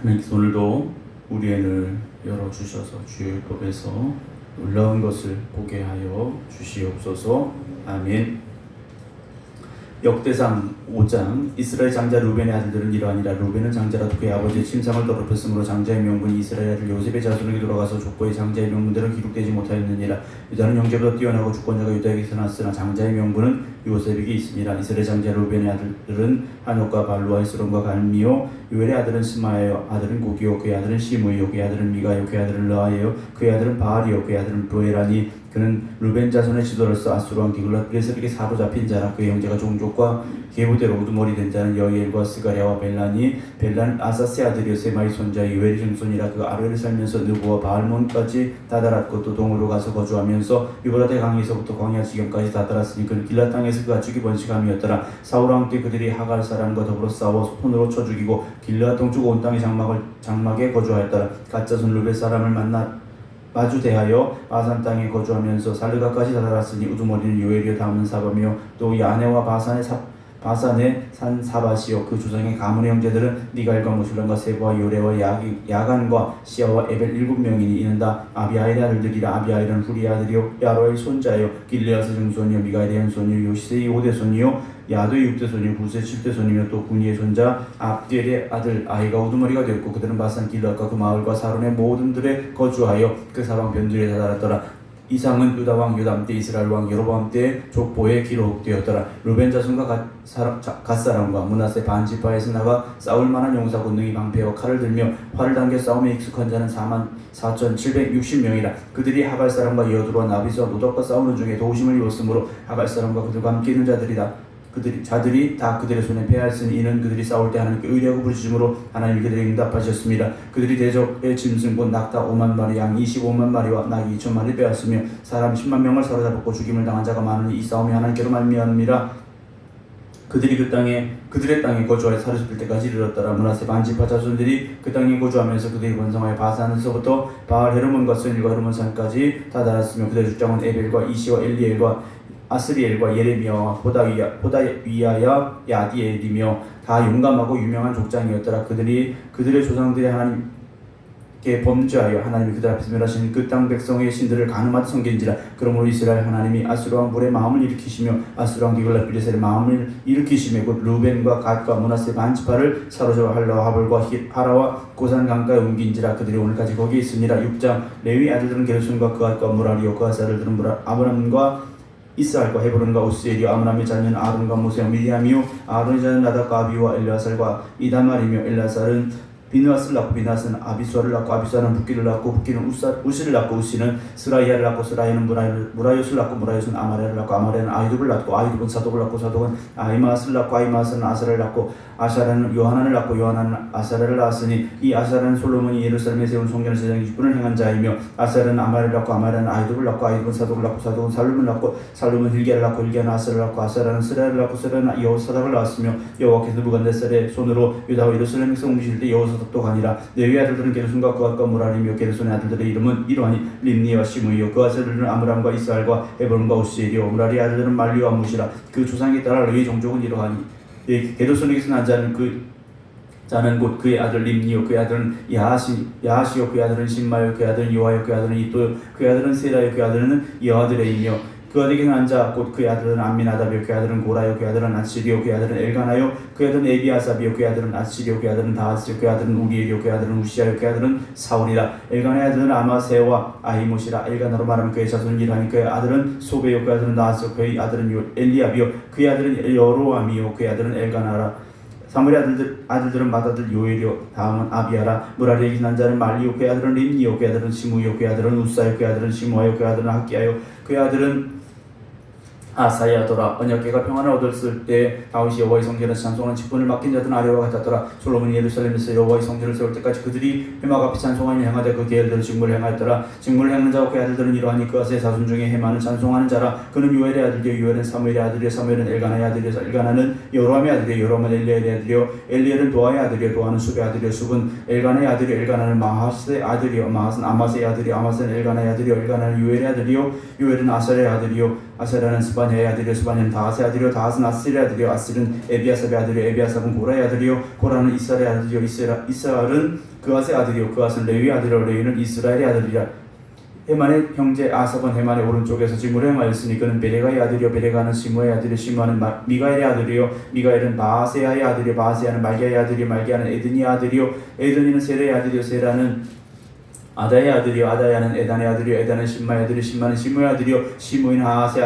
하나님께서 오늘도 우리의 눈을 열어주셔서 주의 율법에서 놀라운 것을 보게 하여 주시옵소서. 아멘. 역대상 5장. 이스라엘 장자 루벤의 아들들은 이러하니라. 루벤은 장자라도 그의 아버지의 침상을 더럽혔으므로 장자의 명분이 이스라엘 아들 요셉의 자손에게 돌아가서 족보의 장자의 명분대로 기록되지 못하였느니라. 유다는 형제보다 뛰어나고 주권자가 유다에게서 났으나 장자의 명분은 요셉에게 있으니라. 이스라엘 장자 루벤의 아들들은 한옥과 발루와 에스론과 갈미요. 요엘의 아들은 스마야요. 아들은 고기요. 그의 아들은 시므이요. 그의 아들은 미가요. 그의 아들은 르아예요. 그의 아들은 바알이요. 그의 아들은 브에라니. 그는 루벤 자손의 지도로서 아수르 왕 디글랏필레셀에게 사로잡힌 자라. 그의 형제가 종족과 계보대로 우두머리 된 자는 여이엘과 스가랴와 벨란이. 벨란 아사스의 아들이요 세마의 손자 요엘의 증손이라. 그가 아르엘에 살면서 느보와 바알몬까지 다다랐고 또 동으로 가서 거주하면서 유브라데 강에서부터 광야 지경까지 다다랐으니 그는 길라 땅에서 그 가축이 번식함이었더라. 사울 왕 때 그들이 하갈 사람과 더불어 싸워 손으로 쳐 죽이고 길라 동쪽 온 땅의 장막에 거주하였더라. 가짜손 루벤 사람을 마주 대하여 바산 땅에 거주하면서 살르가까지 다다랐으니 우두머리는 요엘이요 다음은 사밤이요 또 이 아내와 바산의 산 사바시요. 그 조상의 가문의 형제들은 니갈과 무술란과 세보와 요레와 야간과 시아와 에벨 7명이니 이는 다 아비아일의 아들들이라. 아비아일은 후리의 아들이요 야로의 손자요 길르앗의 증손이요 미가엘의 현손이요 요시세의 5대 손이요 야도의 6대 손이요 부스의 7대 손이며 또 군이의 손자 압디엘의 아들 아이가 우두머리가 되었고 그들은 바산 길르앗과 그 마을과 사론의 모든 들에 거주하여 그 사방 변두리에 다다랐더라. 이상은 유다 왕 요담 때 이스라엘 왕 여로보암 때 족보에 기록되었더라. 루벤 자손과 갓사람과 므낫세 반지파에서 나가 싸울 만한 용사 권능이 방패와 칼을 들며 활을 당겨 싸움에 익숙한 자는 44,760명이라. 그들이 하갈 사람과 여두와 나비스와 노덕과 싸우는 중에 도우심을 이뤘으므로 하갈 사람과 그들과 함께 있는 자들이 다 그들의 손에 패하였으니 이는 그들이 싸울 때 하나님께 의뢰하고 부르짖음으로 하나님이 그들에게 응답하셨습니다. 그들이 대적의 짐승 곧 낙타 5만 마리 양 25만 마리와 나귀 2천 마리 빼앗으며 사람 10만 명을 사로잡았고 죽임을 당한 자가 많으니 이 싸움이 하나님께로 말미암음이라. 그들이 그들의 땅에 거주하여 사로잡힐 때까지 이르렀더라. 므낫세 반지파 자손들이 그 땅에 거주하면서 그들이 번성하여 바산에서부터 바알 헤르몬과 스닐과 헤르몬산까지 다다랐으며 그들의 주장은 에벨과 이시와 엘리엘과 아스리엘과 예레미야와 호다위야야 야디엘이며 다 용감하고 유명한 족장이었더라. 그들의 조상들이 하나님께 범죄하여 하나님이 그들 앞에서 멸하신 그 땅 백성의 신들을 간음하듯 섬긴지라. 그러므로 이스라엘 하나님이 아수르 왕 불의 마음을 일으키시며 아수르 왕 디글랏필레셀의 마음을 일으키시며 곧 루벤과 갓과 므낫세 반지파를 사로잡아 할라와 하볼과 하라와 고산 강가에 옮긴지라. 그들이 오늘까지 거기에 있으니라. 6장. 레위 아들들은 게르손과 그앗과 무라리요 그앗의 아들들은 아므람과 이스할과 헤브론과 우스엘이요 아므람의 자녀는 아론과 모세와 미리암이요 아론의 자녀는 나답과 아비와 엘르아살과 이다말이며 엘르아살은 비느하스를 낳고 비느하스는 아비수아를 낳고 아비수아는 붓기를 낳고 붓기는 우시를 낳고 우시는 스라이아를 낳고 스라이아는 무라요스를 낳고 무라요스는 아마레를 낳고 아마레는 아이둡을 낳고 아이둡은 사독을 낳고 사독은 아이마스를 낳고 아이마스는 아사를 낳고 아사라는 요하난을 낳고 요하난은 아사라를 낳았으니 이 아사라는 솔로몬이 예루살렘에 세운 성전을 제장 20분을 행한 자이며 아사라는 아마레를 낳고 아마레는 아이둡을 낳고 아이둡은 사독을 낳고 사독은 살룸을 낳고 살룸은 힐기야를 낳고 힐기야는 아사를 낳고 아사라는 스라야를 낳고 스라야는 여호사닥을 낳았으며 여호와께서 느부갓네살의 손으로 유다와 예루살렘에 옮기실 때 여호사닥도 가니라. 레위 아들들은 게르손과 그앗과 무라리며 게르손의 아들들의 이름은 이러하니 림니와 시므이요 그 아들들은 아므람과 이스할과 헤브론과 우시엘이요 무라리 아들들은 말리와 무시라. 그 조상에 따라 레위 종족은 이러하니 게르손에게서 난 자는 곧 그의 아들 림니요 그의 아들은 야하시요 그의 아들은 신마요 그의 아들은 요하요 그의 아들은 이또요 그의 아들은 세라요 그의 아들은 여아드레이며 그 아들에게는 앉아 곧 그의 아들은 암미나답이요 그의 아들은 고라요 그의 아들은 아치리요 그의 아들은 엘가나요 그의 아들은 에비아삽이요 그의 아들은 아치리요 그의 아들은 다하스요 그의 아들은 우리엘이요 그의 아들은 우시아요 그의 아들은 사울이라. 엘가나의 아들은 아마세와 아히못이라. 엘가나로 말하면 그의 자손이라니. 그의 아들은 소베요 그의 아들은 나하스요 그의 아들은 엘리압이요 그의 아들은 여로암이요 그의 아들은 엘가나라. 사무엘의 아들들은 맏아들 요엘이요 다음은 아비야라. 무라리에게 난 자는 말리요 그의 아들은 림니요 그의 아들은 시므요 그의 아들은 우사요 그의 아들은 시므아요 그의 아들은 학기야요 그의 아들은 아사야더라. 언약궤가 평안을 얻었을 때 다윗이 여호와의 성전에서 찬송하는 직분을 맡긴 자들은 아래와 같았더라. 솔로몬이 예루살렘에서 여호와의 성전을 세울 때까지 그들이 회막 앞에 찬송하며 행하되 그 계열대로 직무를 행하였더라. 직무를 행하는 자와 그의 아들들은 이러하니 그앗의 자손 중에 헤만을 찬송하는 자라. 그는 요엘의 아들이요 요엘은 사무엘의 아들이요 사무엘은 엘가나의 아들이요 엘가나는 여로함의 아들이요 여로함은 엘리엘의 아들이요 엘리엘은 도아의 아들이요 도아는 숲의 아들이요 숲은 엘가나의 아들이요 엘가나는 마하스의 아들이요 마하스는 아마스의 아들이요 아마스는 엘가나의 아들이요 엘가나는 요엘의 아들이요 요엘은 아살의 아들이요 아세라는 스바냐의 아들이요 스바냐는 다하스의 아들이요 다하스는 아슬의 아들이요 아슬은 에비아삽의 아들이요 에비아삽은 고라의 아들이요 고라는 이스라엘의 아들이요 이스라엘은 그아스의 아들이요 그아스는 레위의 아들이요 레위는 이스라엘의 아들이라. 헤만의 형제 아삽은 헤만의 오른쪽에서 지물을 행하였으니 그는 베레가의 아들이요 베레가는 시므의 아들이요 시므는 미가엘의 아들이요 미가엘은 바아세야의 아들이요 바아세야는 말기야의 아들이요 말기야는 에드니의 아들이요 에드니는 세라의 아들이요 세라는 아다의 아들이요 아다야는 에단의 아들이요 에단은 심마의 아들이요 심마는 시므의 아들이요 시므는 하하스의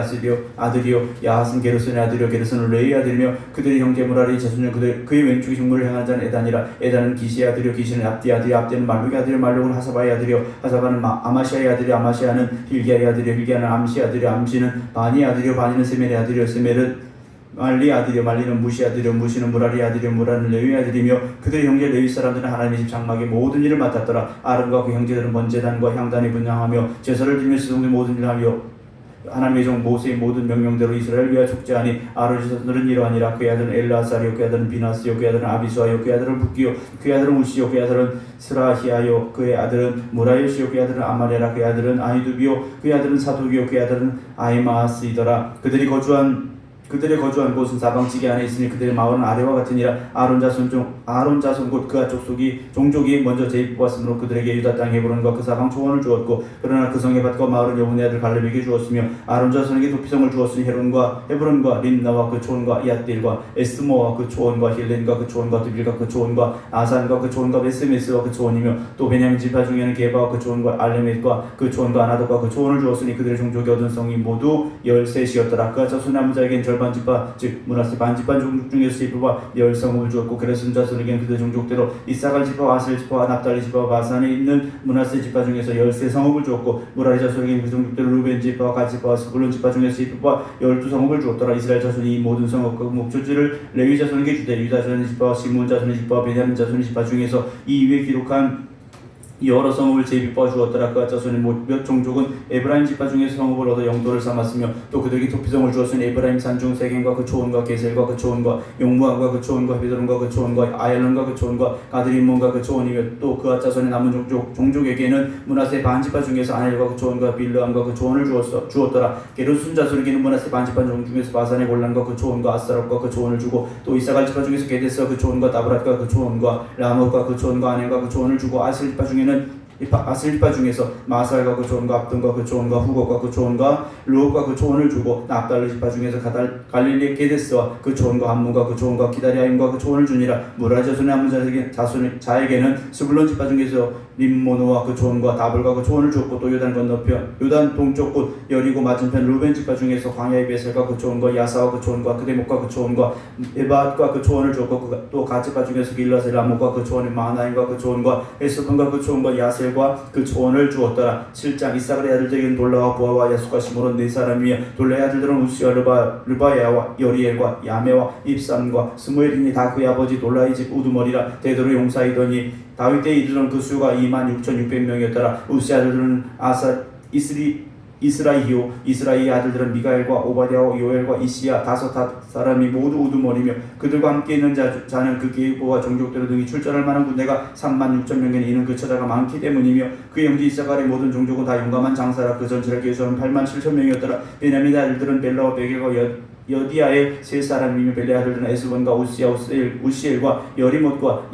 아들이요 야하스는 게르손의 아들이요 게르손은 레이의 아들이며 그들의 형제 무라리 자손은 그의 왼쪽에 중물을 행하는 자는 에단이라. 에단은 기시의 아들이요 기시는 압디의 아들이요 압디는 말룩의 아들이요 말룩은 하사바의 아들이요 하사바는 아마시아의 아들이요 아마시아는 힐기야의 아들이요 힐기야는 암시의 아들이요 암시는 바니의 아들이요 바니는 세멜의 아들이요 세멜은 말리의 아들이요 말리는 무시의 아들이요 무시는 무라리의 아들이요 무라는 레위의 아들이며 그들의 형제 레위 사람들은 하나님의 집 장막의 모든 일을 맡았더라. 아론과 그 형제들은 번제단과 향단에 분향하며 제사를 드리며 시종의 모든 일을 하며 하나님의 종 모세의 모든 명령대로 이스라엘 위하여 축제하니 아론의 자손들은 이러하니라. 그의 아들은 엘라사리요 그의 아들은 비나스요 그의 아들은 아비수아요 그의 아들은 북기요 그의 아들은 우시요 그의 아들은 스라히아요 그의 아들은 무라요시요 그의 아들은 아마레라 그의 아들은 아히두비요 그의 아들은 사독이요 그의 아들은 아히마스이더라. 그들이 거주한 곳은 사방지기 안에 있으니 그들의 마을은 아래와 같으니라. 아론 자손 곧 그아 종족이 먼저 제비 뽑았으므로 그들에게 유다 땅 헤브론과 그 사방 초원을 주었고 그러나 그 성의 밭과 마을은 여분의 아들 갈렙에게 주었으며 아론 자손에게 도피성을 주었으니 헤브론과 림나와 그 초원과 이앗딜과 에스모와 그 초원과 힐렌과 그 초원과 드빌과 그 초원과 아산과 그 초원과 베스메스와 그 초원이며 또 베냐민 지파 중에는 게바와 그 초원과 알레멧과 그 초원과 아나독과 그 초원을 주었으니 그들의 종족이 얻은 성이 모두 13이었더라. 그아 자손 남은 자에겐 절반 지파 즉 므낫세 반지파 종족 중에서 지파와 10성읍을 주었고 그레슨 자손에게는 그들 종족대로 이사갈 지파와 아셀 지파와 납달리 지파와 바산에 있는 므낫세 지파 중에서 13성읍을 주었고 무라리 자손에게는 그 종족대로 루벤 지파와 갓 지파와 스불론 지파 중에서 지파와 12성읍을 주었더라. 이스라엘 자손이 이 모든 성읍과 목초지를 레위 자손에게 주되 유다 자손의 지파와 시므온 자손의 지파와 베냐민 자손의 지파 중에서 이 위에 기록한 여러 성읍을 제비파 주었더라. 그아 자손의 몇 종족은 에브라임 지파 중에서 성읍을 얻어 영토를 삼았으며 또 그들에게 도피성을 주었으니 에브라임 산중 세겜과 그 초원과 게셀과 그 초원과 용무함과 그 초원과 헤드론과 그 초원과 아얄론과 그 초원과 가드림몬과 그 초원이며 또 그아 자손의 남은 종족에게는 므낫세 반지파 중에서 아넬과 그 초원과 빌르함과 그 초원을 주었더라. 게르손 자손에게는 므낫세 반지파 종 중에서 바산의 골란과 그 초원과 아스랍과 그 초원을 주고 또 이사갈 지파 중에서 게데스와 그 초원과 다브랏과 그 초원과 라못과 그 초원과 아넬과 그 초원을 주고 아셀 지파 중에는 아슬리파 중에서 마살과 그 초원과 압돈과 그 초원과 후곡과 그 초원과 루옥과 그 초원을 주고 납달리 지파 중에서 갈릴리의 게데스와 그 초원과 함문과 그 초원과 기다리아임과 그 초원을 주니라. 무라리 자손의 함문 자에게는 스불론 지파 중에서 림모노와 그 초원과 다볼과 그 초원을 주었고 또 요단 건너편 요단 동쪽 곳 여리고 맞은편 루벤 지파 중에서 광야의 베셀과 그 초원과 야사와 그 초원과 그데목과 그 초원과 에바앗과 그 초원을 주었고 또 가지파 중에서 길라셀 라모과 그 초원의 마하나임과 그 초원과 에스폰과 그 초원과 야셀과 그 초원을 주었더라. 7장 이사갈의 아들들에게는 돌라와 부하와 야수과 시므론 네 사람이며 돌라의 아들들은 우시와 르바야와 여리엘과 야메와 입삼과 스무엘이니 다 그의 아버지 돌라의 집 우두머리라. 대도로 용사이더니 다윗 때 이르던 그 수가 26,600명이었더라. 우시 아들들은 이스라이요 이스라이의 아들들은 미가엘과 오바댜와 요엘과 이시야 다섯 사람이 모두 우두머리며 그들과 함께 있는 자는 그 계보와 종족대로 등이 출전할 만한 군대가 36,000명이니 이는 그 처자가 많기 때문이며 그의 형제 이사갈의 모든 종족은 다 용감한 장사라. 그 전체를 계수하면 87,000명이었더라. 베냐민의 아들들은 벨라와 베게가 여디아의 세 사람이며 벨레의 아들들은 에스본과 우시엘과 여리못과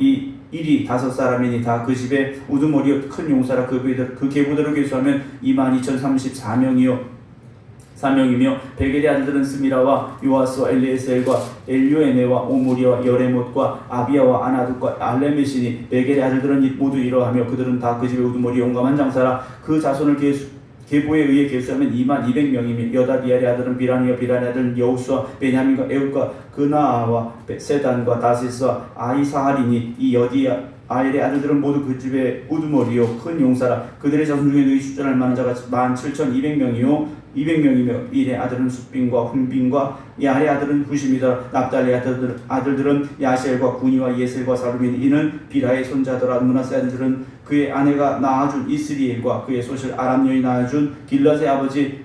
일이 5사람이니 다 그 집에 우두머리여 큰 용사라. 그 계보대로 계수하면 22,034명이요 4명이며 베겔의 아들들은 스미라와 요아스와 엘리에셀과 엘요에네와 오므리와 여레못과 아비야와 아나둑과 알레메시니 베겔의 아들들은 모두 이러하며 그들은 다 그 집에 우두머리 용감한 장사라. 그 자손을 계보에 의해 계수하면 22,200명이며 여다비알의 아들은 비라니와 비라니의 아들은 여우스와 베냐민과 에웃과 그나아와 세단과 다시스와 아이사하리니 이 아엘의 아들들은 모두 그 집에 우두머리요 큰 용사라. 그들의 자손 중에 너희 출전할 만한 자가 17,200명이며 일의 아들은 숫빈과 훈빈과 야알의 아들은 후심이다. 납달리 아들들은 야셀과 구니와 예셀과 사루민 이는 비라의 손자더라. 므낫세 아들들은 그의 아내가 낳아준 이스리엘과 그의 소실 아람 여인이 낳아준 길랏의 아버지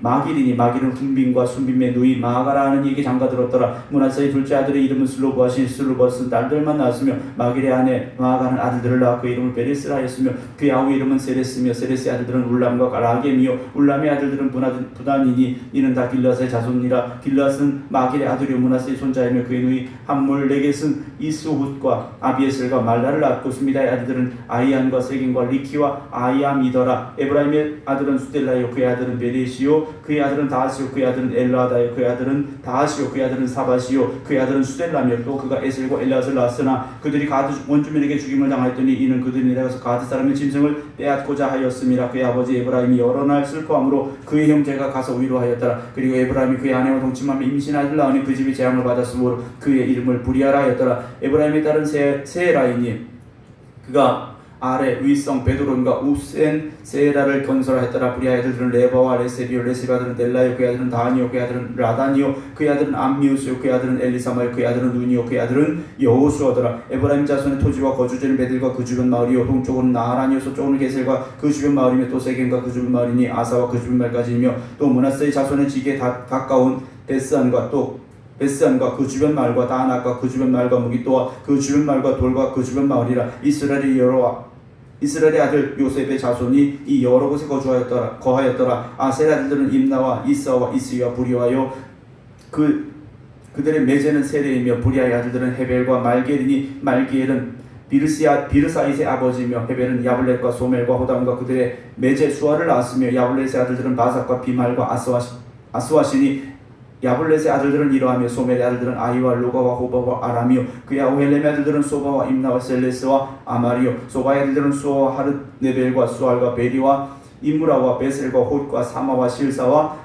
마길이니 마길은 훈빔과 순빔의 누이 마아가라 하는 이에게 장가들었더라. 므낫세의 둘째 아들의 이름은 슬로보아신 슬로보아스는 딸들만 낳았으며 마길의 아내 마아가는 아들들을 낳아 그 이름을 베레스라 하였으며 그의 아우 이름은 세레스며 세레스의 아들들은 울람과 라겜이요 울람의 아들들은 부단이니 이는 다 길앗의 자손이라. 길앗은 마길의 아들이요 므낫세의 손자이며 그의 누이 함몰레겟은 이스훗과 아비에셀과 말라를 낳았고 스미다의 아들들은 아이안과 세긴과 리키와 아이암이더라. 에브라임의 아들은 수델라요 그의 아들은 베레시요 그의 아들은 다하시요 그의 아들은 엘라다요 그의 아들은 다하시요 그의 아들은 사바시요 그의 아들은 수델라며 또 그가 에셀과 엘라스를 낳았으나 그들이 가드 원주민에게 죽임을 당하였더니 이는 그들이 내려가서 가드 사람의 짐승을 빼앗고자 하였음이라. 그의 아버지 에브라임이 여러 날 슬퍼함으로 그의 형제가 가서 위로하였더라. 그리고 에브라임이 그의 아내와 동침하며 임신하여 낳으니 그 집이 재앙을 받았으므로 그의 이름을 부리아라 하였더라. 에브라임의 딸은 세라이니 그가 아레 위성 베드론과 우센 세라를 건설하였더라. 부리아의 아들들은 레바와 레세비오 레세비 아들은 델라요 그의 아들은 다니요 그의 아들은 라다니요 그의 아들은 암미우스요 그의 아들은 엘리사마요 그의 아들은 눈이요 그의 아들은 여호수아더라. 에브라임 자손의 토지와 거주지는 베들과 그 주변 마을이요 동쪽은 나하란이요 서쪽은 게셀과 그 주변 마을이며 또 세겜과 그 주변 마을이니 아사와 그 주변 마을까지이며 또 므낫세의 자손의 지기에 가까운 베스안과 그 주변 마을과 다낙과 그 주변 마을과 무기또와 그 주변 마을과 돌과 그 주변 마을이라. 이스라엘의 아들 요셉의 자손이 이 여러 곳에 거하였더라. 아셀의 아들들은 임나와 이사와 이스와 부리와요 그들의 매제는 세레이며 부리아의 아들들은 헤벨과 말게리니 말기엘은 비르사이스의 아버지며 헤벨은 야블렛과 소멜과 호담과 그들의 매제 수아를 낳았으며 야블렛의 아들들은 바삭과 비말과 아스와시니 야블렛의 아들들은 이러하며 소멜의 아들들은 아이와 로가와 호바와 아람이요 그의 아우 헬렘의 아들들은 소바와 임나와 셀레스와 아마리요 소바의 아들들은 수아와 하르네벨과 수알과 베리와 이무라와 베셀과 홑과 사마와 실사와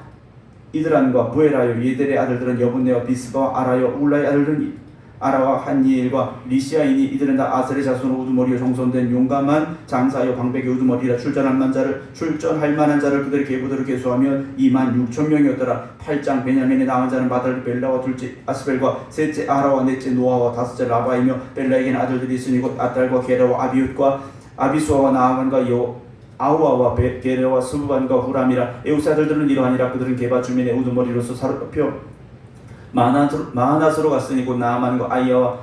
이드란과 부에라요 예델의 아들들은 여분네와 비스바와 아라요 울라의 아들들은 아라와 한니엘과 리시아이니 이들은 다 아셀의 자손으로 우두머리로 정손된 용감한 장사요 방백의 우두머리라. 출전할 만한 자를 그들의 계부대로 계수하면 26,000명이었더라. 8장 베냐민의 남은 자는 마달 벨라와 둘째 아스벨과 셋째 아라와 넷째 노아와 다섯째 라바이며 벨라에게는 아들들이 있으니 곧 아달과 게라와 아비웃과 아비수아와 나아만과 아우아와 게레와 스부반과 후람이라. 에우스 아들들은 이러하니라. 그들은 게바 주민의 우두머리로서 사롭혀 마하낫으로 갔으니 곧 나아만과 아이야와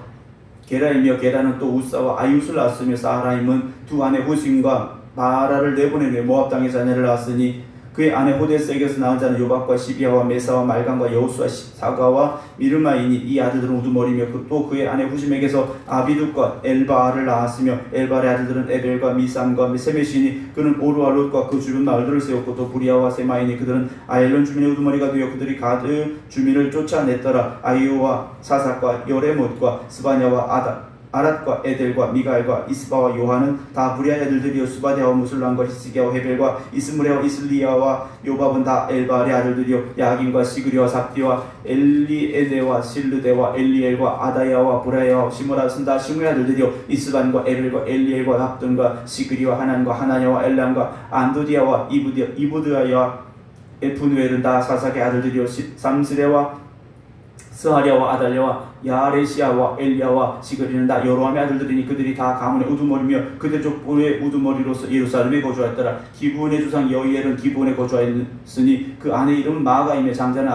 게라이며 게라는 또 우사와 아이웃을 낳았으며 사라임은 두 아내 후심과 마라를 내보내며 모압 땅의 자녀를 낳았으니 그의 아내 호데스에게서 낳은 자는 요박과 시비아와 메사와 말간과 여우수와 사가와 미르마이니 이 아들들은 우두머리며 또 그의 아내 후심에게서 아비둑과 엘바알을 낳았으며 엘바알의 아들들은 에벨과 미삼과 세메시니 그는 오르와 롯과 그 주변 마을들을 세웠고 또 부리아와 세마이니 그들은 아엘론 주민의 우두머리가 되어 그들이 가드 주민을 쫓아냈더라. 아이오와 사삭과 여레못과 스바냐와 아랏과 에델과 미가엘과 이스바와 요한은 다 부리아의 아들들이요 스바디아와 무술람과 히스기야와 헤벨과 이스므레와 이슬리야와 요밥은 다 엘바알의 아들들이요 야긴과 시그리와 삽디와 엘리에데와 실르데와 엘리엘과 아다야와 브라야와 시므라스는 다 시므의 아들들이요 이스반과 에벨과 엘리엘과 납돈과 시그리와 하난과 하나냐와 엘람과 안도디아와 이부드야와 에프누엘은 다 사삭의 아들들이요 삼스레와 스하랴와 아달랴와 야레시아와 엘리야와 시그리는 다 여로함의 아들들이니 그들이 다 가문의 우두머리며 그들 족보의 우두머리로서 예루살렘에 거주하였더라. 기브온의 주상 여이엘은 기브온에 거주하였으니 그 아내 이름은 마가임의 장자는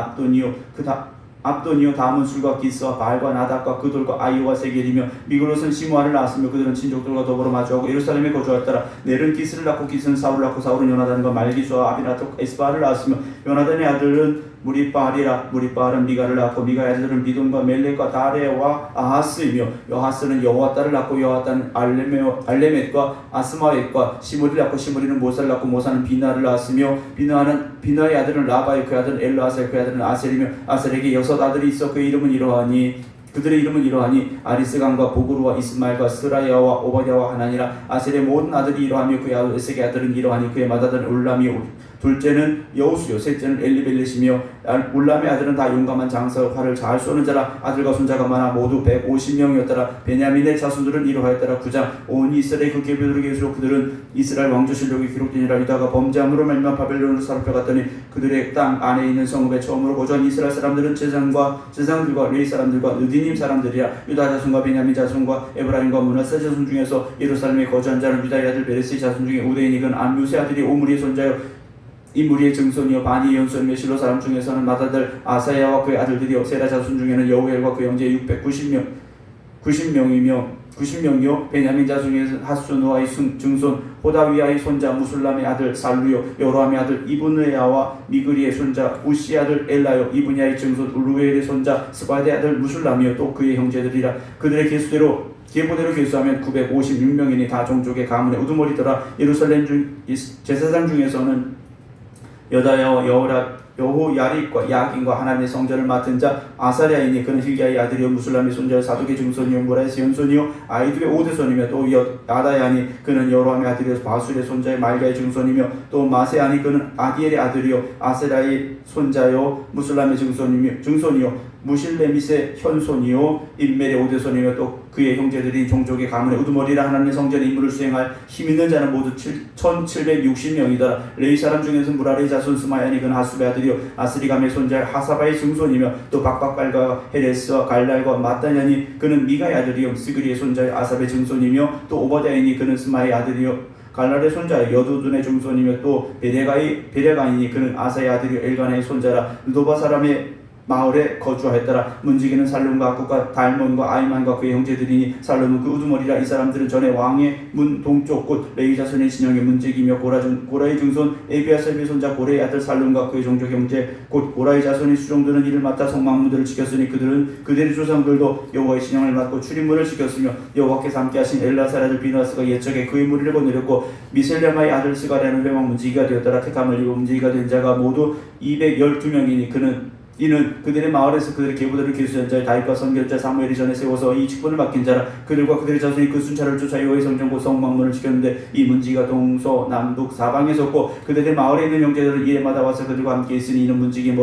압도니요 다음은 술과 기스와 바알과 나답과 그돌과 아이오와 세겔이며 미글롯은 시므아를 낳았으며 그들은 친족들과 더불어 마주하고 예루살렘에 거주하였더라. 넬은 기스를 낳고 기스는 사울을 낳고 사울은 요나단과 말기수와 아비나토 에스바를 낳았으며 요나단의 아들은 무리바알은 미가를 낳고 미가의 아들은 비돈과 멜렉과 다레와 아하스이며 여하스는 여호와 딸을 낳고 여호와딸은 알레멧과 아스마웻과 시므리를 낳고 시므리는 모사를 낳고 모사는 비나를 낳았으며 비나의 아들은 라바요 그의 아들은 엘르아셀 그의 아들은 아셀이며 아셀에게 6 아들이 있어 그들의 이름은 이러하니 아리스강과 보그루와 이스마엘과 스라야와 오바댜와 하나니라. 아셀의 모든 아들이 이러하며 그의 에색의 아들은 이러하니 그의 맏아들은 울람이요 둘째는 여우수요 셋째는 엘리벨렛이며 울람의 아들은 다 용감한 장사로 활을 잘 쏘는 자라. 아들과 손자가 많아 모두 150명이었더라. 베냐민의 자손들은 이러하였더라. 9장 온 이스라엘 그 계보들에게 계수로 그들은 이스라엘 왕조실록에 기록되니라. 유다가 범죄함으로 말미암아 바벨론으로 사로잡혀갔더니 그들의 땅 안에 있는 성읍에 처음으로 거주한 이스라엘 사람들은 제사장들과 레위 사람들과 느디님 사람들이라. 유다 자손과 베냐민 자손과 에브라임과 므낫세 자손 중에서 예루살렘에 거주한 자는 유다의 아들 베레스의 자손 중에 우대인이 근 암뮤스의 아들이 오므리의 손자요 이무리의 증손이요 바니의 연손이며 실로 사람 중에서는 맏아들 아사야와 그의 아들들이요 세라 자손 중에는 여우엘과 그 형제 90명이요 베냐민 자손에서 하수누아의 증손 호다위아의 손자 무술람의 아들 살루요 여로함의 아들 이브느야와 미그리의 손자 우시의 아들 엘라요 이브냐의 증손 울루엘의 손자 스바드의 아들 무술람이요 또 그의 형제들이라 그들의 계보대로 계수하면 956명이니 다 종족의 가문의 우두머리더라. 예루살렘 제사장 중에서는 여다야와 여호야립과 야긴과 하나님의 성전을 맡은 자 아사랴이니 그는 힐기야의 아들이요 무술람의 손자 사독의 증손이요 모라의 연손이요 아이두의 오대손이며 또 야다야니 그는 여로함의 아들이요 바술의 손자의 말가의 증손이며 또 마세아니 그는 아디엘의 아들이요 아세라의 손자요 무술람의 증손이요 무실레밋의 현손이요 인멜의 오대손이며 또 그의 형제들이 종족의 가문의 우두머리라. 하나님의 성전의 임무를 수행할 힘있는 자는 모두 1760명이더라. 레위 사람 중에서 무라리의 자손 스마야니 그는 하수베 아들이요 아스리감의 손자 하사바의 증손이며 또 박박갈과 헤레스와 갈랄과 마따냐니 그는 미가의 아들이요 스그리의 손자 아삽의 증손이며 또 오바댜이니 그는 스마의 아들이요 갈랄의 손자 여두둔의 증손이며 또 베레가이니 그는 아사의 아들이요 엘가나의 손자라. 느도바 사람의 마을에 거주하였더라. 문지기는 살룸과 악국과 달몬과 아이만과 그의 형제들이니 살룸은 그 우두머리라. 이 사람들은 전에 왕의 문 동쪽 곳 레위 자손의 진영의 문지기며 고라의 증손 에비아셀의 손자 고레의 아들 살룸과 그의 종족 형제 곧 고라의 자손의 수종들은 이를 맡아 성막문들을 지켰으니 그들의 조상들도 여호와의 진영을 맡고 출입문을 지켰으며 여호와께서 함께하신 엘라살 아들 비누아스가 옛적에 그의 무리를 거느렸고 미셀레마의 아들 스가랴는 회막 문지기가 되었더라. 택함을 입어 문지기가 된 자가 모두 212명이니 이는 그들의 마을에서 그들의 계보대로 계수한 자의 다윗과 선결자 사무엘이 전에 세워서 이 직분을 맡긴 자라. 그들과 그들의 자손이 그 순찰을 쫓아 여호와의 성전 곧 성막문을 지켰는데 이 문지기가 동서남북 사방에 섰고 그들의 마을에 있는 형제들은 이해마다 와서 그들과 함께 있으니 이는 문지기의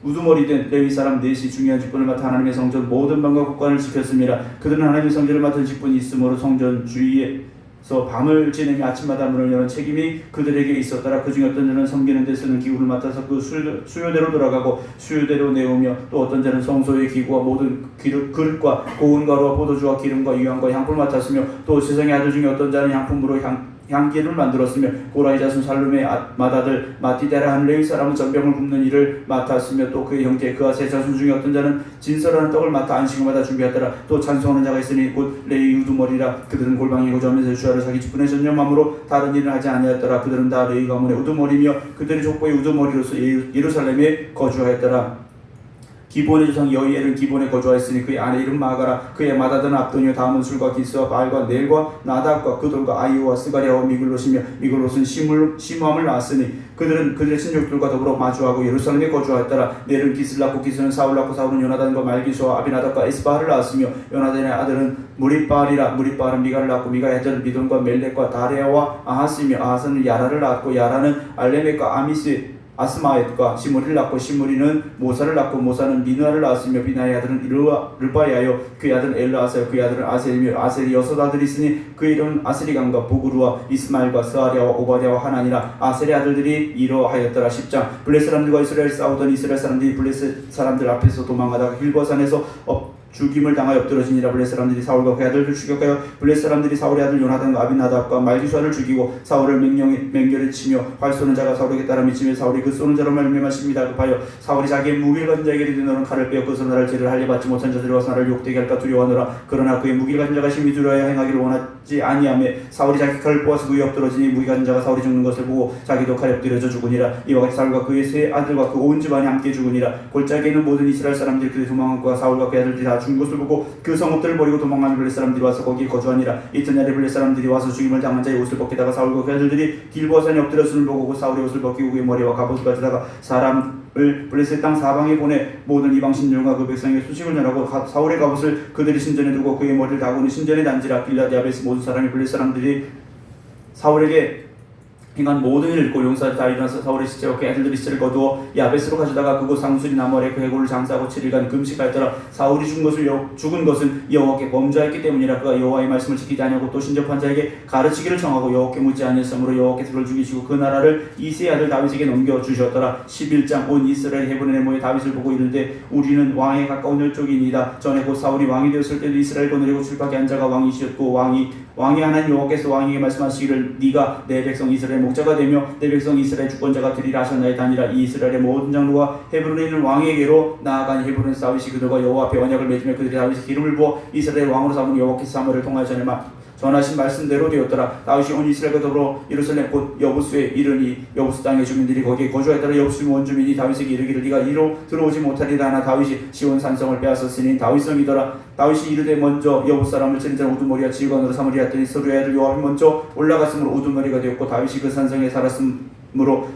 우두머리된 레위 사람 넷이 중요한 직분을 맡아 하나님의 성전 모든 방과 국관을 지켰습니다. 그들은 하나님의 성전을 맡은 직분이 있으므로 성전 주위에서 밤을 지내며 아침마다 문을 여는 책임이 그들에게 있었더라. 그 중에 어떤 자는 섬기는 데 쓰는 기구를 맡아서 그 수요대로 돌아가고 수요대로 내오며 또 어떤 자는 성소의 기구와 모든 그릇과 고운 가루와 포도주와 기름과 유향과 향품을 맡았으며 또 세상의 아들 중에 어떤 자는 향품으로 향기를 만들었으며 고라의 자손 살룸의 맏아들 마티데라 한 레위 사람은 전병을 굽는 일을 맡았으며 또 그의 형제 그아세 자손 중에 어떤 자는 진설하는 떡을 맡아 안식일마다 준비하더라. 또 찬송하는 자가 있으니 곧 레위 우두머리라. 그들은 골방에 거주하면서 주야를 자기 직분에 전념함으로 다른 일을 하지 아니하였더라. 그들은 다 레위 가문의 우두머리며 그들의 족보의 우두머리로서 예루살렘에 거주하였더라. 기본의 조상 여이엘은 기본에 거주하였으니 그의 아내 이름 마가라. 그의 맏아들은 압도니요 다음은 술과 기스와 바알과 넬과 나답과 그돌과 아이오와 스가랴와 미글롯이며 미글롯은 시므함을 낳았으니 그들은 그들의 친족들과 더불어 마주하고 예루살렘에 거주하였더라. 넬은 기스를 낳고 기스는 사울 낳고 사울은 요나단과 말기수와 아비나답과 에스바를 낳았으며 요나단의 아들은 무릿바알이라. 무릿바알은 미가를 낳고 미가의 아들은 미돈과 멜렉과 다레아와 아하스이며 아하스는 야라를 낳았고 야라는 알레멕과 아스마웻과 시므리를 낳고 시므리는 모사를 낳고 모사는 비느아를 낳았으며 비느아의 아들은 르바야요 그의 아들은 엘라아사요 그의 아들은 아셀이며 아셀이 6아들이 있으니 그의 이름은 아스리감과 보그루와 이스마엘과 스아랴와 오바댜와 하나니라. 아셀의 아들들이 이러하였더라. 10장 블레셋 사람들과 이스라엘 싸우던 이스라엘 사람들이 블레셋 사람들 앞에서 도망하다가 길보산에서 죽임을 당하여 엎드러지니라. 블레셋 사람들이 사울과 그의 아들을 추격하여 블레셋 사람들이 사울의 아들 요나단과 아비나답과 말기수아를 죽이고 사울을 맹렬히 치며 활 쏘는 자가 사울에게 따라 미치며 사울이 그 쏘는 자로 말미암아 심히다 급하여 사울이 자기의 무기를 가진 자에게 이르되 너는 칼을 빼앗고서 나를 죄를 할례 받지 못한 자들이 와서 나를 욕되게 할까 두려워하노라. 그러나 그의 무기를 가진 자가 심히 두려워하여 행하기를 원하지 아니하며 사울이 자기 칼을 뽑아서 그 위에 엎드러지니 무기 가진 자가 사울이 죽는 것을 보고 자기도 칼에 엎드려져 죽으니라. 이와 같이 사울과 그의 세 아들과 그 온 집안이 함께 죽으니라. 골짜기에 있는 모든 이스라엘 사람들이 그의 도망함과 사울과 그의 아들들이 다 죽은 것을 보고 그 성읍들을 버리고 도망하는 블레셋 사람들이 와서 거기에 거주하니라. 이튿날에 블레셋 사람들이 와서 죽임을 당한 자의 옷을 벗기다가 사울과 그의 아들들이 길보아산에 엎드렸음을 보고 사울의 옷을 벗기고 그의 머리와 갑옷을 가져다가 사람을 블레셋 땅 사방에 보내 모든 이방 신령과 그 백성에게 수식을 전하고 사울의 갑옷을 그들이 신전에 두고 그의 머리를 다고는 신전에 단지라. 길라디 야베스 모든 사람이 블레셋 사람들이 사울에게 행한 모든 일을 읽고 용사들 다 일어나서 사울의 시체와 그의 아들들의 시체를 거두어 야베스로 가져다가 그곳 상수리 나무 아래 그 해골을 장사하고 7일간 금식하였더라. 사울이 죽은 것은 여호와께 범죄하였기 때문이라. 그가 여호와의 말씀을 지키지 아니하고 또 신접한 자에게 가르치기를 청하고 여호와께 묻지 아니하였으므로 여호와께서 그를 죽이시고 그 나라를 이새의 아들 다윗에게 넘겨주셨더라. 11장 온 이스라엘 헤브론의 모에 다윗을 보고 이르되 우리는 왕에 가까운 혈족이니이다. 전에 곧 사울이 왕이 되었을 때도 이스라엘 거느리고 출밖에 한 자가 왕이시었고 왕이 하나님 여호와께서 왕에게 말씀하시기를 네가 내 백성 이스라엘 목자가 되며 내 백성 이스라엘 주권자가 되리라 하셨나이다. 아니라 이 이스라엘의 모든 장로가 헤브론에 있는 왕에게로 나아가니 헤브론에서 다윗이 그들과 여호와 앞에 언약을 맺으며 그들이 다윗이 기름을 부어 이스라엘 왕으로 삼은 여호와께서 사무엘을 통하여 전하신 말씀대로 되었더라. 다윗이 온 이스라엘과 더불어 예루살렘 곧 여부스에 이르니 여부스 땅의 주민들이 거기에 거주하였더라. 여부스 원주민이 다윗에게 이르기를 네가 이로 들어오지 못하리라 하나 다윗이 시온 산성을 빼앗았으니 다윗성이더라. 다윗이 이르되 먼저 여부스 사람을 치는 자는 우두머리와 지휘관으로 삼으리 하더니 서루의 아들 요압이 먼저 올라갔으므로 우두머리가 되었고 다윗이 그 산성에 살았으므로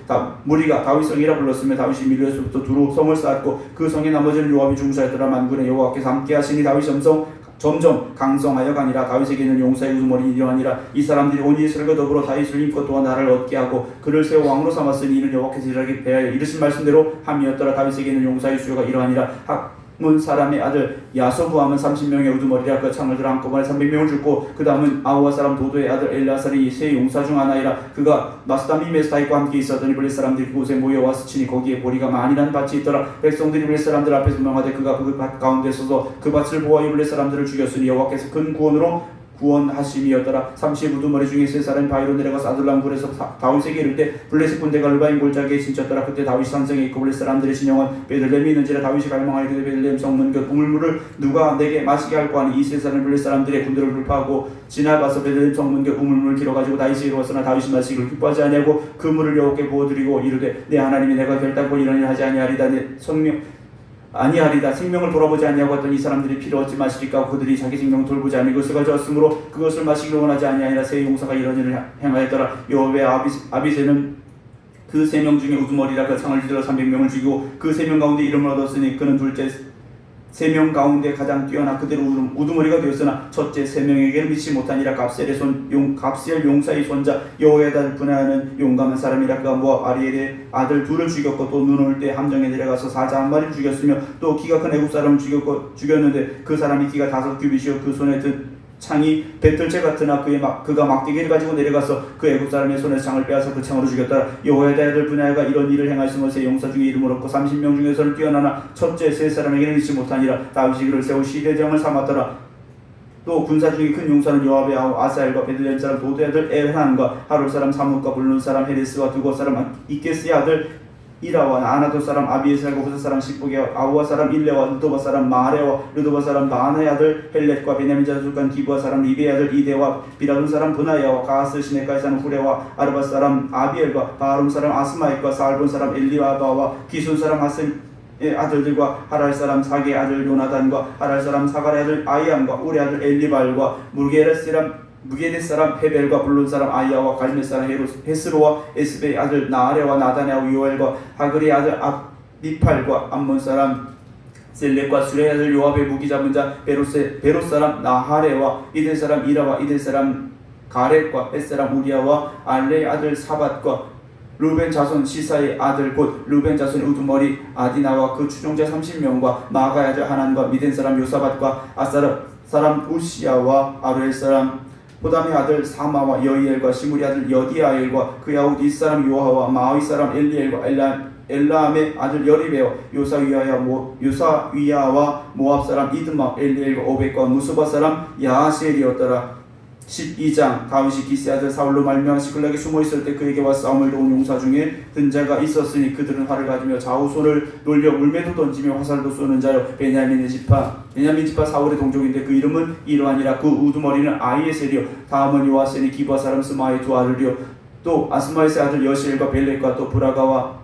무리가 다윗성이라 불렀으며 다윗이 밀레에서부터 두루 성을 쌓았고 그 성의 나머지는 요압이 중수하였더라. 만군의 여호와께서 함께 하시니 다윗이 점점 강성하여 가니라. 다윗에게 있는 용사의 우두머리 이러하니라. 이 사람들이 온 이스라엘과 더불어 다윗을 힘껏 도와 나를 얻게 하고 그를 세워 왕으로 삼았으니 이는 여호와께서 이스라엘에게 대하여 이르신 말씀대로 함이었더라. 다윗에게 있는 용사의 수요가 이러하니라. 문 사람의 아들 야소부함은 30명의 우두머리라. 그 창을 들어 한꺼번에 300명을 죽고 그 다음은 아우와 사람 도도의 아들 엘라살이 세 용사 중 하나이라. 그가 마스다밈에서 다윗과 함께 있었더니 블레셋 사람들이 그곳에 모여와 스치니 거기에 보리가 많이라는 밭이 있더라. 백성들이 블레셋 사람들 앞에서 명하되 그가 그 밭 가운데 서서 그 밭을 보아여 블레셋 사람들을 죽였으니 여호와께서 큰 구원으로 구원하심이었더라. 삼시의 우두머리 중에 세 사람이 바위로 내려가서 아둘람 굴에서 다윗에게 이를 때 블레셋 군대가 르바임 골짜기에 진쳤더라. 그때 다윗 산성에 있고 블레셋 사람들의 진영은 베들레헴이 있는지라. 다윗이 갈망하여 이르되 베들레헴 성문 곁 우물물을 누가 내게 마시게 할꼬 하니 이 세 사람이 블레셋 사람들의 군대를 돌파하고 지나가서 베들레헴 성문 곁 우물물을 길어가지고 다윗에게 이르렀으나 다윗이 마시기를 기뻐하지 아니하고 그 물을 여호와께 부어드리고 이르되 내 하나님이 내가 결단코 이런 일 하지 아니하리다. 내 성명 아니하리다. 생명을 돌아보지 아니하고 하더니 이 사람들이 피를 얻지 마시리까 하고 그들이 자기 생명을 돌보지 아니 것을 가져왔으므로 그것을 마시기를 원하지 아니하니라. 세 용사가 이런 일을 행하였더라. 여호와의 아비새는 그 3명 중에 우두머리라. 그 창을 들어 300명을 죽이고 그 3명 가운데 이름을 얻었으니 그는 둘째 3명 가운데 가장 뛰어나 그대로 우두머리가 되었으나 첫째 3명에게는 미치지 못하니라. 갑셀 용사의 손자 여호야다를 아들 분하는 용감한 사람이라. 그가 모압 아리엘의 아들 둘을 죽였고 또 눈 올 때 함정에 내려가서 사자 한 마리를 죽였으며 또 키가 큰 애국 사람을 죽였는데 그 사람이 키가 5규빗이요 그 손에 든 창이 배틀채 같으나 그가 막대기를 가지고 내려가서 그 애국 사람의 손에서 창을 빼앗아 그 창으로 죽였더라. 여호야다 아들 분야가 이런 일을 행하였으므로 세 용사 중에 이름을 얻고 30명 중에서는 뛰어나나 첫째 세 사람에게는 잊지 못하니라. 다윗이 그를 세워 시대장을 삼았더라. 또 군사 중에 큰 용사는 요압의 아우 아사엘과 베들레헴 사람 도도의 아들 엘한과 하롤 사람 사뭇과 블룬 사람 헤레스와 두고 사람 이케스의 아들 이라와 아나도 사람 아비에셀과 후사 사람 십복의 아우와 사람 일레와 르도바 사람 마레와 르도바 사람 바나의 아들 헬렛과 베냐민 자손 기부와 사람 리베의 아들 이데와 비라돈 사람 분하야와 가스 시네가의 사람 후레와 아르바 사람 아비엘과 바름 사람 아스마익과 사알본 사람 엘리바와 기순 사람 하셈의 아들들과 하랄 사람 사게의 아들 요나단과 하랄 사람 사갈의 아들 아이암과 우리 아들 엘리발과 무게렛 사람 헤벨과 블론 사람 아이야와 갈멜 사람 헤스로와 에스베의 아들 나아레와 나단의 아우 요엘과 하글의 아들 아비팔과 암몬 사람 셀렉과 수레의 아들 요압의 무기 잡은 자 베롯 사람 나하레와 이들 사람 이라와 이들 사람 가렛과 헷 사람 우리아와 알레의 아들 사밧과 루벤 자손 시사의 아들 곧 루벤 자손의 우두머리 아디나와 그 추종자 30명과 마가의 아들 하난과 미덴 사람 요사밧과 아사르 사람 우시야와 아루엘 사람 호담의 아들 사마와 여이엘과 시므리 아들 여디아엘과 그의 아우 닛사람 요하와 마위 사람 엘리엘과 엘라암의 아들 여리베와 요사위야와 모압 사람 이드마 엘리엘과 오벳과 무스바 사람 야하셀이었더라. 12장 다윗이 기스의 아들 사울로 말미암아 시클락에 숨어있을 때 그에게와 싸움을 도운 용사 중에 든 자가 있었으니 그들은 활을 가지며 좌우손을 놀려 물매도 던지며 화살도 쏘는 자요 베냐민 지파 사울의 동족인데 그 이름은 이러하니라. 그 우두머리는 아이에셀이요 다음은 요아센의 기브아 사람 스마의 두 아들이요 또 아스마이스의 아들 여시엘과 벨렉과 또 브라가와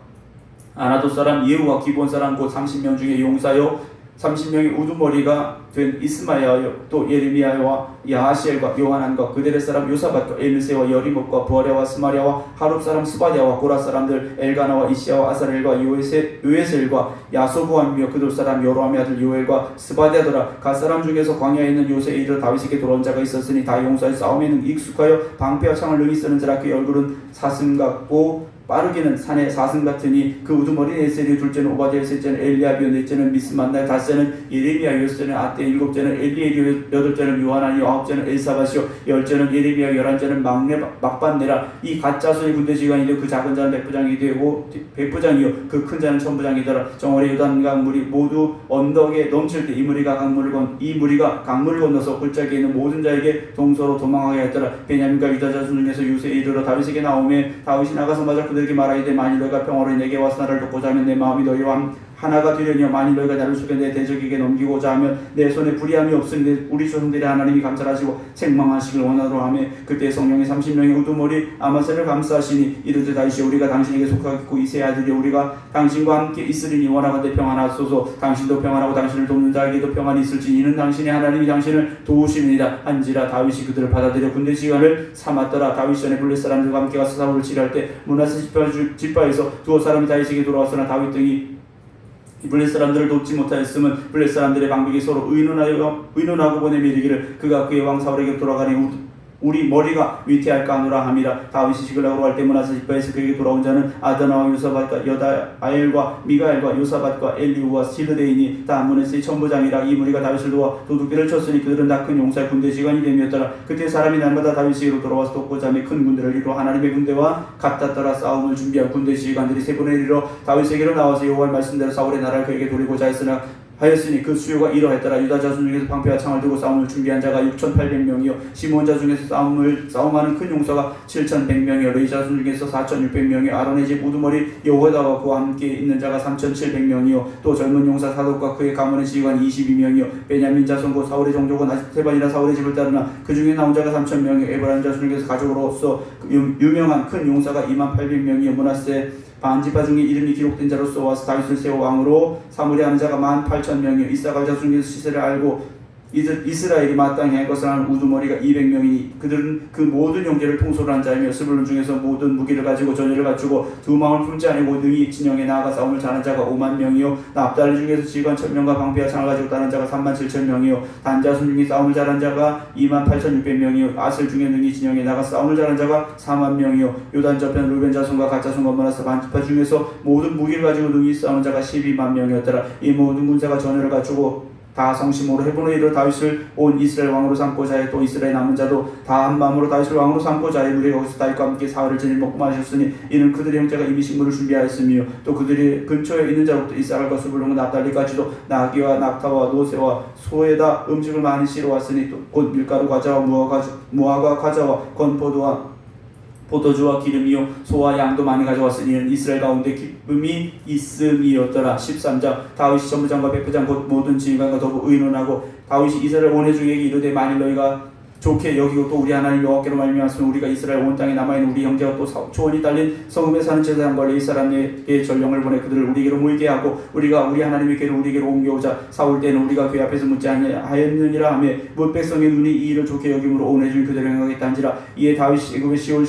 아나도 사람 예후와 기본 사람 곧 30명 중에 용사요 30명의 우두머리가 된 이스마야요 또 예레미야와 야하시엘과 요하난과 그들의 사람 요사밧과 엘르세와 여리목과 부아레와 스마리아와 하룹 사람 스바디아와 고라 사람들 엘가나와 이시야와 아사렐과 요에셀과 야소부함이며 그들 사람 여로함의 아들 요엘과 스바디아더라. 갓 사람 중에서 광야에 있는 요새에 이르러 다윗에게 돌아온 자가 있었으니 다 용사의 싸움에는 익숙하여 방패와 창을 능히 쓰는 자라. 그의 얼굴은 사슴 같고 빠르기는 산의 사슴 같으니 그 우두머리 에셀이 둘째는 오바댜 셋째는 엘리야비오 넷째는 미스만나 다섯째는 예레미야 여섯째는 아떼 일곱째는 엘리에리오 여덟째는 요하나니 아홉째는 엘사바시오 열째는 예레미야 열한째는 막반네라. 이 가짜수의 군대 지휘관이 되고 그 작은 자는 백부장이 되고 백부장이요 그 큰 자는 천부장이더라. 정월의 요단강 물이 모두 언덕에 넘칠 때 이 무리가 강물을 건너서 골짜기에 있는 모든 자에게 동서로 도망하게 했더라. 베냐민과 유다 자손 중에서 유세에 이르러 다윗에게 나오매 다윗이 나가서 맞아 그들에게 말하기를 만일 너희가 평화로 내게 와서 나를 돕고자 하면 내 마음이 너희와 하나가 되려니와 만일 너희가 나를 속여 내 대적에게 넘기고자 하면 내 손에 불의함이 없으니 우리 조상들이 하나님이 감찰하시고 책망하시길 원하노라 하며 그때 성령의 30명의 우두머리 아마셀을 감싸시니 이르되 다윗이 우리가 당신에게 속하겠고 이세 아들이 우리가 당신과 함께 있으리니 원하건대 평안하소서. 당신도 평안하고 당신을 돕는 자에게도 평안이 있을지 이는 당신의 하나님이 당신을 도우심이니라 한지라. 다윗이 그들을 받아들여 군대 지휘관을 삼았더라. 다윗 전에 블레 사람들과 함께 가서 사울을 치료할 때 므낫세 지파에서 두어 사람이 다윗에게 돌아왔으나 다윗 등이 블레 사람들을 돕지 못하였으면 블레 사람들의 방백이 서로 의논하고 보내며 이르기를 그가 그의 왕 사울에게 돌아가니 우리 머리가 위태할까 하노라 함이라. 다윗이 시글락으로 갈 때 므낫세 지파에서 그에게 돌아온 자는 아드나와 요사밧과 여다아엘과 미가엘과 요사밧과 엘리우와 시드데이니 다 므낫세의 천부장이라. 이 무리가 다윗을 도와 도둑질을 쳤으니 그들은 다 큰 용사의 군대 지휘관이 됨이었더라. 그때 사람이 날마다 다윗에게로 돌아와서 돕고자 하며 큰 군대를 이루어 하나님의 군대와 같았더라. 싸움을 준비한 군대 지휘관들이 세 번에 이르러 다윗에게로 나와서 여호와의 말씀대로 사울의 나라를 그에게 돌리고자 하였으니 그 수요가 이러했더라. 유다 자손 중에서 방패와 창을 들고 싸움을 준비한 자가 6,800명이요 시므온 중에서 싸움하는 큰 용사가 7,100명이요 레위 자손 중에서 4,600명이요 아론의 집 우두머리 여호다와 그와 함께 있는 자가 3,700명이요 또 젊은 용사 사독과 그의 가문의 지휘관 22명이요 베냐민 자손 곧 사울의 종족은 아스테반이라 사울의 집을 따르나 그 중에 나온 자가 3,000명이요 에브라임 자손 중에서 가족으로서 유명한 큰 용사가 28,000명이요 므낫세 반지파 중에 이름이 기록된 자로서 와서 다윗을 세워 왕으로 삼으려 하는 자가 18,000명이요 이사갈 자손 중에서 시세를 알고 이스라엘이 마땅히 할 것을 하는 우두머리가 200명이니 그들은 그 모든 형제를 통솔을 한 자이며 스불론 중에서 모든 무기를 가지고 전열을 갖추고 두 마음을 품지 아니고 능히 진영에 나아가 싸움을 잘하는 자가 50,000명이요 납달리 중에서 지휘관 1,000명과 방패와 창을 가지고 따른 자가 37,000명이요 단자손 중에 싸움을 잘한 자가 28,600명이요 아셀 중에 능히 진영에 나가 싸움을 잘한 자가 40,000명이요 요단 저편 루벤 자손과 갓 자손과 므낫세 반지파 중에서 모든 무기를 가지고 능히 싸우는 자가 120,000명이었더라. 이 모든 군사가 전열을 갖추고 다 성심으로 헤브론에 이르러 다윗을 온 이스라엘 왕으로 삼고자 해 또 이스라엘 남은 자도 다 한 마음으로 다윗을 왕으로 삼고자 해 우리가 거기서 다윗과 함께 사흘을 지내 먹고 마셨으니 이는 그들의 형제가 이미 식물을 준비하였으며 또 그들이 근처에 있는 자로부터 이사갈과 스불론과 납달리까지도 나귀와 낙타와 노새와 소에다 음식을 많이 실어 왔으니 또 곧 밀가루 과자와 무화과 과자와 건포도와 포도주와 기름이요 소와 양도 많이 가져왔으니 이는 이스라엘 가운데 기쁨이 있음이었더라. 13장 다윗이 천부장과 백부장 곧 모든 지휘관과 더불어 의논하고 다윗이 이스라엘 온 회중에게 이르되 만일 너희가 좋게 여기고 또 우리 하나님 여호와께로 말미암았으면 우리가 이스라엘 온 땅에 남아있는 우리 형제와 또 초원이 딸린 성읍에 사는 제사장과 레위 사람에게 전령을 보내 그들을 우리에게로 모이게 하고 우리가 우리 하나님의 궤를 우리에게로 옮겨오자. 사울 때는 우리가 궤 앞에서 묻지 아니하였느니라 하며 뭇 백성의 눈이 이 일을 좋게 여김으로 온 회중이 그대로 행하겠다 한지라. 이에 다윗이 애굽의 시올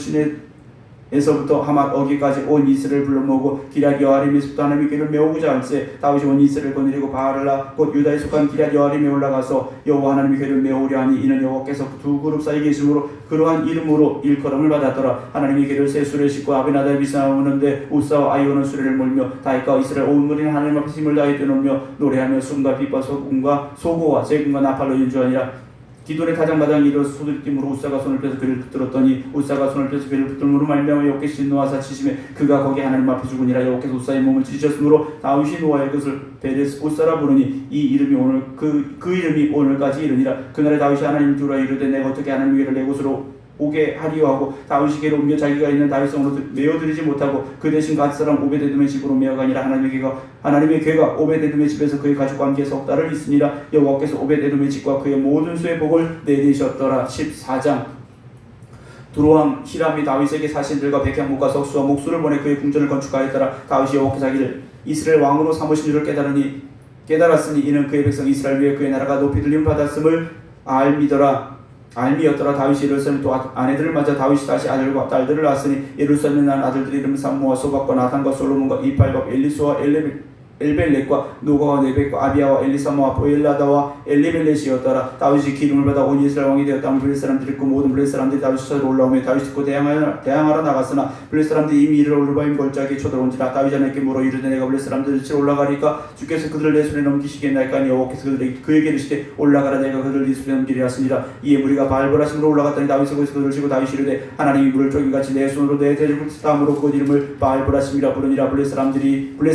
시내에서부터 하맛 어기까지 온 이스라엘을 불러 모으고 기럇 여아림에서부터 하나님의 궤를 메우고자 할세 다윗이 온 이스라엘을 거느리고 바알라 곧 유다에 속한 기럇 여아림에 올라가서 여호와 하나님의 궤를 메우려 하니 이는 여호와께서 두 그룹 사이에 계심으로 그러한 이름으로 일컬음을 받았더라. 하나님의 궤를 세 수레 싣고 아비나답이 싸우는데 우사와 아이오는 수레를 몰며 다윗과 이스라엘 온 무리는 하나님 앞에 힘을 다해 뛰놀며 노래하며 숨과 빛과 소금과 소고와 세금과 나팔로 연주하니라. 기돈의 타작마당에 이르러 소들팀으로 우사가 손을 펴서 그를 붙들었더니 우사가 손을 펴서 그를 붙들므로 말미암아 여호와께서 진노하사 치심에 그가 거기 하나님 앞에 죽으니라. 여호와께서 우사의 몸을 찢으셨으므로 다윗이 노아의 그것을 베레스 우사라 부르니 이 이름이 오늘 그 이름이 오늘까지 이르니라. 그날에 다윗이 하나님을 두라 이르되 내가 어떻게 하나님의 궤를 내 곳으로 오게 하리요 하고 다윗이 궤를 옮겨 자기가 있는 다윗성으로 메어드리지 못하고 그 대신 갓 사람 오베데돔의 집으로 메어가니라. 하나님의 궤가 오베데돔의 집에서 그의 가족과 함께 석 달을 있으니라. 여호와께서 오베데돔의 집과 그의 모든 수의 복을 내리셨더라. 14장 두로왕 히람이 다윗에게 사신들과 백향목과 석수와 목수를 보내 그의 궁전을 건축하였더라. 다윗이 여호와께서 하기를 이스라엘 왕으로 삼으신 줄을 깨달았으니 이는 그의 백성 이스라엘 위에 그의 나라가 높이 들림 받았음을 알미였더라. 다윗이 예루살렘 또 아내들을 맞아 다윗이 다시 아들과 딸들을 낳았으니 예루살렘에 난 아들들의 이름은 삼모와 소박과 나탄과 솔로몬과 이팔과 엘리수와 엘벨렉과 노가와 네벡과 아비야와 엘리사마와 보엘라다와 엘리벨렛이었더라. 다윗이 기름을 받아 온 이스라엘 왕이 되었다면 블레셋 사람들이 있고 모든 블레셋 사람들이 다윗 찾으러 올라오며 다윗이 듣고 대항하러 나갔으나 블레셋 사람들이 이미 이를 올르바임 골짜기에 쳐들어온지라. 다윗이 하나님께 물어 이르되 내가 블레셋 사람들을 치러 올라가리까 주께서 그들을 내 손에 넘기시겠나이까. 여호와께서 그에게 이르시되 올라가라 내가 그들을 네 손에 넘기리라 하시니라. 이에 무리가 바알보라심으로 올라갔더니 다윗이 거기서 그들을 치고 다윗이 이르되 하나님이 물을 쪼긴같이 내 손으로 내 대적을 치다함으로 그 이름을 바알보라심이라 부르니라. 블레셋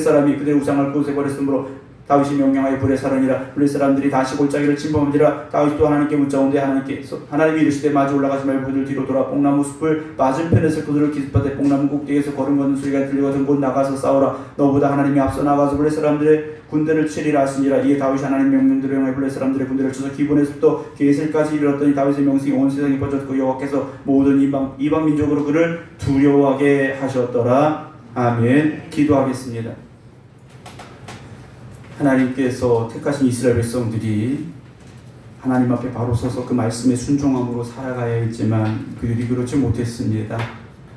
사람이 그들의 우상을 그곳에 버렸으므로 다윗이 명령하여 불에 사르니라. 블레셋 사람들이 다시 골짜기를 침범하니라. 다윗이 또 하나님께 묻자온데 하나님이 이르시되 마주 올라가지 말고 그들 뒤로 돌아 뽕나무 숲을 맞은편에서 그들을 기습하되 뽕나무 꼭대기에서 걸음 걷는 소리가 들리거든 곧 나가서 싸우라. 너보다 하나님이 앞서 나가서 블레셋 사람들의 군대를 치리라 하시니라. 이에 다윗이 하나님 명령대로 행하여 블레셋 사람들의 군대를 쳐서 기본에서부터 게셀까지 이르렀더니 다윗의 명성이 온 세상에 퍼졌고 여호와께서 모든 이방 민족으로 그를 두려워하게 하셨더라. 아멘. 기도하겠습니다. 하나님께서 택하신 이스라엘 백성들이 하나님 앞에 바로 서서 그 말씀에 순종함으로 살아가야 했지만 그들이 그렇지 못했습니다.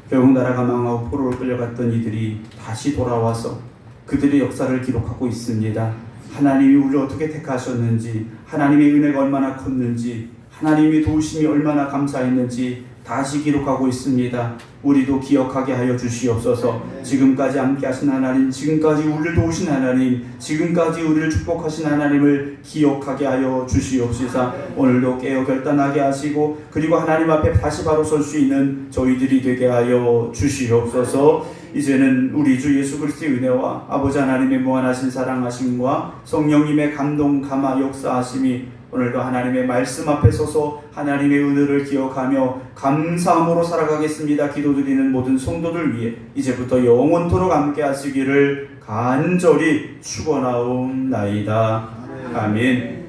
결국 나라가 망하고 포로로 끌려갔던 이들이 다시 돌아와서 그들의 역사를 기록하고 있습니다. 하나님이 우리를 어떻게 택하셨는지, 하나님의 은혜가 얼마나 컸는지, 하나님의 도우심이 얼마나 감사했는지 다시 기록하고 있습니다. 우리도 기억하게 하여 주시옵소서. 지금까지 함께 하신 하나님, 지금까지 우리를 도우신 하나님, 지금까지 우리를 축복하신 하나님을 기억하게 하여 주시옵소서. 오늘도 깨어 결단하게 하시고 그리고 하나님 앞에 다시 바로 설 수 있는 저희들이 되게 하여 주시옵소서. 이제는 우리 주 예수 그리스도의 은혜와 아버지 하나님의 무한하신 사랑하심과 성령님의 감동 감화 역사하심이 오늘도 하나님의 말씀 앞에 서서 하나님의 은혜를 기억하며 감사함으로 살아가겠습니다. 기도드리는 모든 성도들 위해 이제부터 영원토록 함께 하시기를 간절히 축원하옵나이다. 아멘.